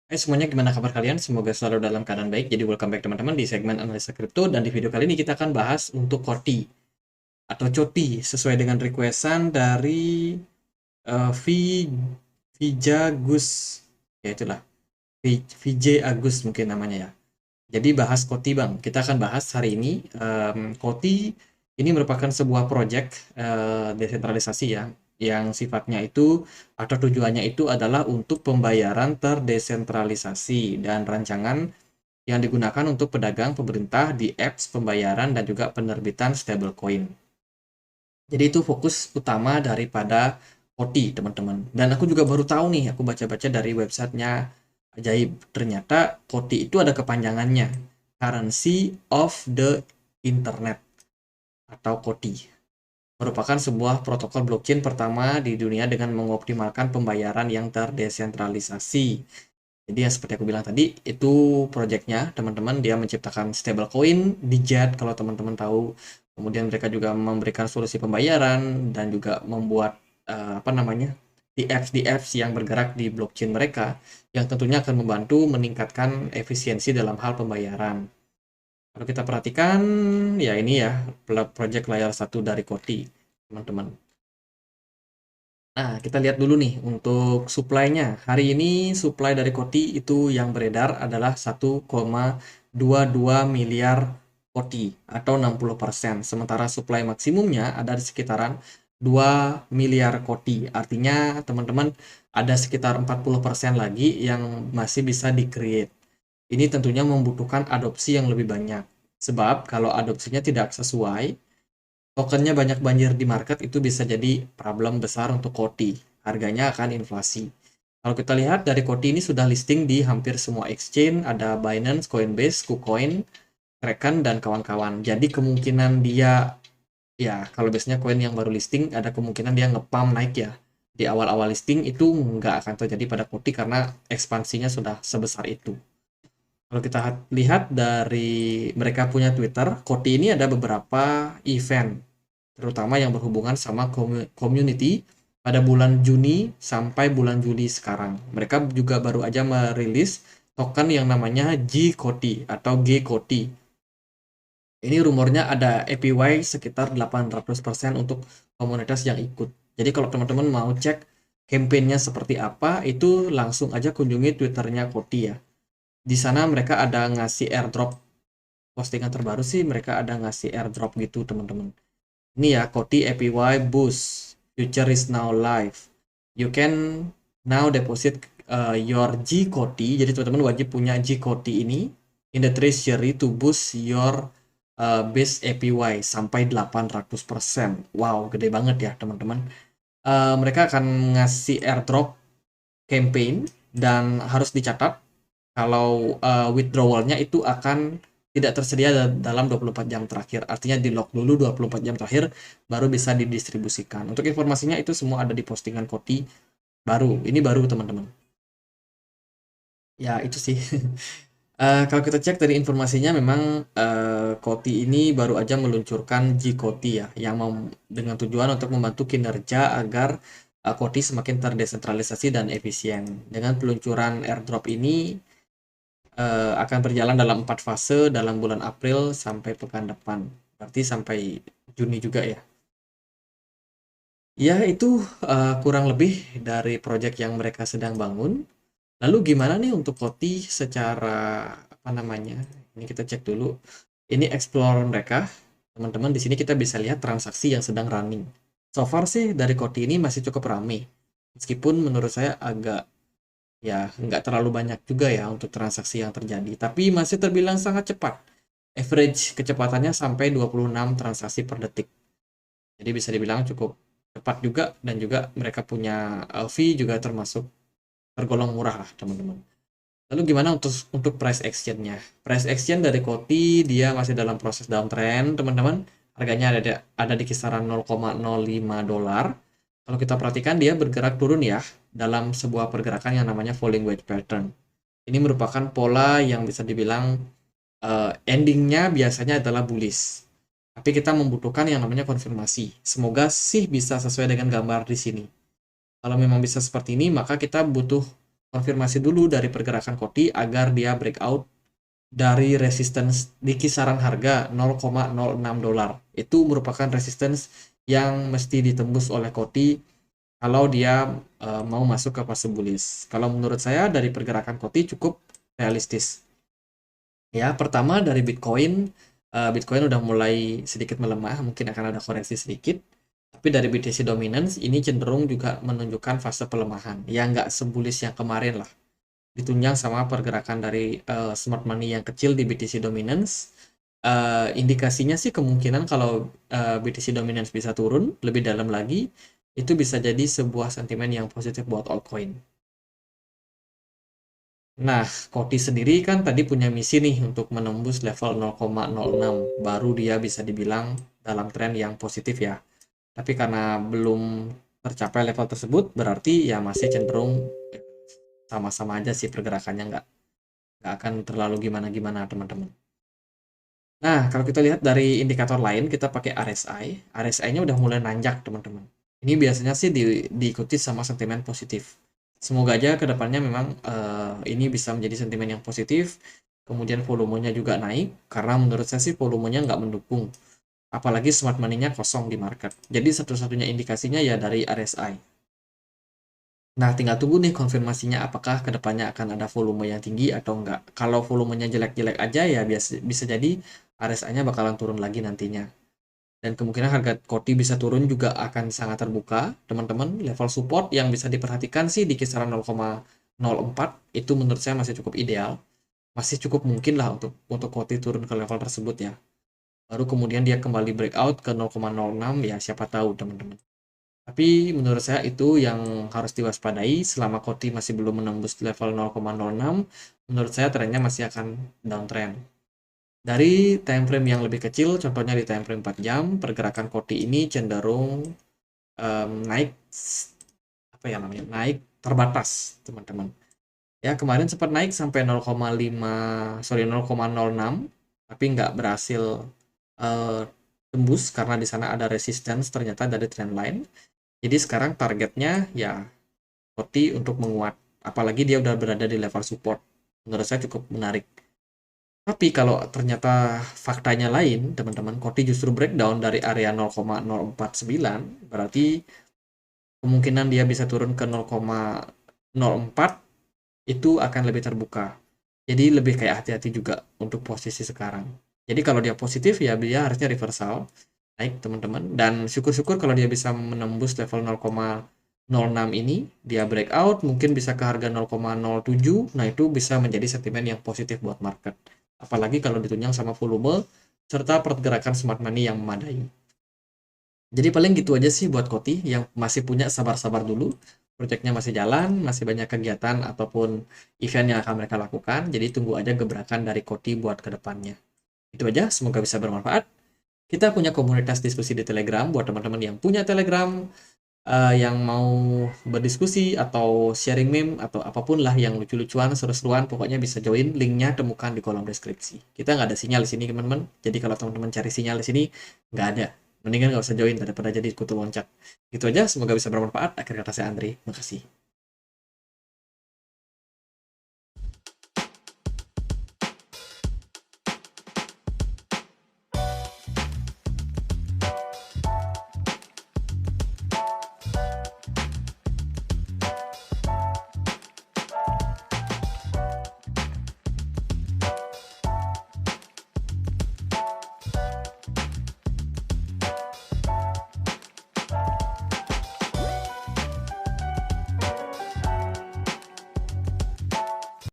Hai semuanya, gimana kabar kalian? Semoga selalu dalam keadaan baik. Jadi welcome back teman-teman di segmen analisa kripto, dan di video kali ini kita akan bahas untuk Koti atau Coti sesuai dengan requestan dari V Vija Gus. Ya itulah, VJ Agus mungkin namanya ya. Jadi bahas Koti Bang. Kita akan bahas hari ini Koti ini merupakan sebuah project desentralisasi ya, yang sifatnya itu atau tujuannya itu adalah untuk pembayaran terdesentralisasi dan rancangan yang digunakan untuk pedagang pemerintah di apps pembayaran dan juga penerbitan stablecoin. Jadi itu fokus utama daripada Koti, teman-teman. Dan aku juga baru tahu nih, aku baca-baca dari websitenya Ajaib. Ternyata Koti itu ada kepanjangannya. Currency of the Internet atau Koti. Merupakan sebuah protokol blockchain pertama di dunia dengan mengoptimalkan pembayaran yang terdesentralisasi. Jadi ya seperti aku bilang tadi, itu projectnya teman-teman, dia menciptakan stablecoin di Jet kalau teman-teman tahu. Kemudian mereka juga memberikan solusi pembayaran dan juga membuat apa namanya, di apps yang bergerak di blockchain mereka, yang tentunya akan membantu meningkatkan efisiensi dalam hal pembayaran. Kalau kita perhatikan, ya ini ya project layar satu dari Koti, teman-teman. Nah, kita lihat dulu nih untuk supply-nya. Hari ini supply dari Koti itu yang beredar adalah 1,22 miliar Koti atau 60%. Sementara supply maksimumnya ada di sekitaran 2 miliar Koti. Artinya teman-teman ada sekitar 40% lagi yang masih bisa di-create. Ini tentunya membutuhkan adopsi yang lebih banyak. Sebab kalau adopsinya tidak sesuai, tokennya banyak banjir di market, itu bisa jadi problem besar untuk Koti. Harganya akan inflasi. Kalau kita lihat dari Koti ini sudah listing di hampir semua exchange, ada Binance, Coinbase, KuCoin, Kraken, dan kawan-kawan. Jadi kemungkinan dia, ya kalau biasanya koin yang baru listing, ada kemungkinan dia ngepump naik ya. Di awal-awal listing itu nggak akan terjadi pada Koti karena ekspansinya sudah sebesar itu. Kalau kita lihat dari mereka punya Twitter, Koti ini ada beberapa event, terutama yang berhubungan sama community pada bulan Juni sampai bulan Juli sekarang. Mereka juga baru aja merilis token yang namanya G-Koti atau G-Koti. Ini rumornya ada APY sekitar 800% untuk komunitas yang ikut. Jadi kalau teman-teman mau cek campaign-nya seperti apa, itu langsung aja kunjungi Twitternya Koti ya. Di sana mereka ada ngasih airdrop. Postingan terbaru sih mereka ada ngasih airdrop gitu, teman-teman. Ini ya, Koti APY Boost. Future is now live. You can now deposit your G Koti. Jadi teman-teman wajib punya G Koti ini in the treasury to boost your base APY sampai 800%. Wow, gede banget ya teman-teman. Mereka akan ngasih airdrop campaign dan harus dicatat kalau withdrawalnya itu akan tidak tersedia dalam 24 jam terakhir. Artinya di lock dulu 24 jam terakhir baru bisa didistribusikan. Untuk informasinya itu semua ada di postingan Koti baru. Ini baru teman-teman. Ya itu sih. Kalau kita cek dari informasinya memang Koti ini baru aja meluncurkan G-Koti ya, yang dengan tujuan untuk membantu kinerja agar Koti semakin terdesentralisasi dan efisien. Dengan peluncuran airdrop ini akan berjalan dalam 4 fase dalam bulan April sampai pekan depan. Berarti sampai Juni juga ya. Ya, itu kurang lebih dari proyek yang mereka sedang bangun. Lalu gimana nih untuk Koti secara apa namanya? Ini kita cek dulu. Ini explore mereka. Teman-teman di sini kita bisa lihat transaksi yang sedang running. So far sih dari Koti ini masih cukup ramai. Meskipun menurut saya agak, ya nggak terlalu banyak juga ya untuk transaksi yang terjadi, tapi masih terbilang sangat cepat. Average kecepatannya sampai 26 transaksi per detik. Jadi bisa dibilang cukup cepat juga, dan juga mereka punya fee juga termasuk tergolong murah lah teman-teman. Lalu gimana untuk price exchange-nya? Price exchange dari Koti dia masih dalam proses downtrend teman-teman. Harganya ada di kisaran 0,05 dolar. Kalau kita perhatikan dia bergerak turun ya dalam sebuah pergerakan yang namanya falling wedge pattern. Ini merupakan pola yang bisa dibilang endingnya biasanya adalah bullish. Tapi kita membutuhkan yang namanya konfirmasi. Semoga sih bisa sesuai dengan gambar di sini. Kalau memang bisa seperti ini, maka kita butuh konfirmasi dulu dari pergerakan Koti agar dia breakout dari resistance di kisaran harga 0,06 dolar. Itu merupakan resistance yang mesti ditembus oleh Koti kalau dia mau masuk ke fase bullish. Kalau menurut saya dari pergerakan Koti cukup realistis. Ya, pertama dari Bitcoin, Bitcoin udah mulai sedikit melemah, mungkin akan ada koreksi sedikit. Tapi dari BTC Dominance ini cenderung juga menunjukkan fase pelemahan. Ya nggak sebullish yang kemarin lah. Ditunjang sama pergerakan dari smart money yang kecil di BTC Dominance. Indikasinya sih kemungkinan kalau BTC Dominance bisa turun lebih dalam lagi, itu bisa jadi sebuah sentimen yang positif buat altcoin. Nah, Koti sendiri kan tadi punya misi nih untuk menembus level 0,06, baru dia bisa dibilang dalam tren yang positif ya. Tapi karena belum tercapai level tersebut, berarti ya masih cenderung sama-sama aja sih pergerakannya, nggak akan terlalu gimana-gimana teman-teman. Nah, kalau kita lihat dari indikator lain, kita pakai RSI. RSI-nya udah mulai nanjak teman-teman. Ini biasanya sih diikuti sama sentimen positif. Semoga aja kedepannya memang ini bisa menjadi sentimen yang positif, kemudian volumenya juga naik, karena menurut saya sih volumenya nggak mendukung, apalagi smart money-nya kosong di market. Jadi satu-satunya indikasinya ya dari RSI. Nah, tinggal tunggu nih konfirmasinya apakah kedepannya akan ada volume yang tinggi atau enggak. Kalau volumenya jelek-jelek aja ya bisa jadi RSI-nya bakalan turun lagi nantinya. Dan kemungkinan harga Koti bisa turun juga akan sangat terbuka, teman-teman. Level support yang bisa diperhatikan sih di kisaran 0,04 itu menurut saya masih cukup ideal. Masih cukup mungkin lah untuk Koti turun ke level tersebut ya. Baru kemudian dia kembali breakout ke 0,06 ya siapa tahu teman-teman. Tapi menurut saya itu yang harus diwaspadai selama Koti masih belum menembus level 0,06. Menurut saya trennya masih akan downtrend. Dari time frame yang lebih kecil, contohnya di time frame 4 jam, pergerakan Koti ini cenderung naik apa ya namanya? Naik terbatas, teman-teman. Ya, kemarin sempat naik sampai 0,06, tapi nggak berhasil eh, tembus karena di sana ada resistance ternyata dari trendline. Jadi sekarang targetnya ya Koti untuk menguat, apalagi dia udah berada di level support. Menurut saya cukup menarik. Tapi kalau ternyata faktanya lain, teman-teman, Koti justru breakdown dari area 0,049, berarti kemungkinan dia bisa turun ke 0,04 itu akan lebih terbuka. Jadi lebih kayak hati-hati juga untuk posisi sekarang. Jadi kalau dia positif ya dia harusnya reversal naik teman-teman. Dan syukur-syukur kalau dia bisa menembus level 0,06 ini, dia breakout mungkin bisa ke harga 0,07. Nah itu bisa menjadi sentimen yang positif buat market. Apalagi kalau ditunjang sama volume serta pergerakan smart money yang memadai. Jadi paling gitu aja sih buat Koti yang masih punya sabar-sabar dulu. Proyeknya masih jalan, masih banyak kegiatan ataupun event yang akan mereka lakukan. Jadi tunggu aja gebrakan dari Koti buat ke depannya. Itu aja, semoga bisa bermanfaat. Kita punya komunitas diskusi di Telegram buat teman-teman yang punya Telegram, yang mau berdiskusi atau sharing meme atau apapun lah yang lucu-lucuan, seru-seruan, pokoknya bisa join. Linknya temukan di kolom deskripsi. Kita nggak ada sinyal di sini teman-teman. Jadi kalau teman-teman cari sinyal di sini nggak ada. Mendingan nggak usah join daripada jadi kutu loncat. Gitu aja, semoga bisa bermanfaat. Akhir kata saya Andri, makasih.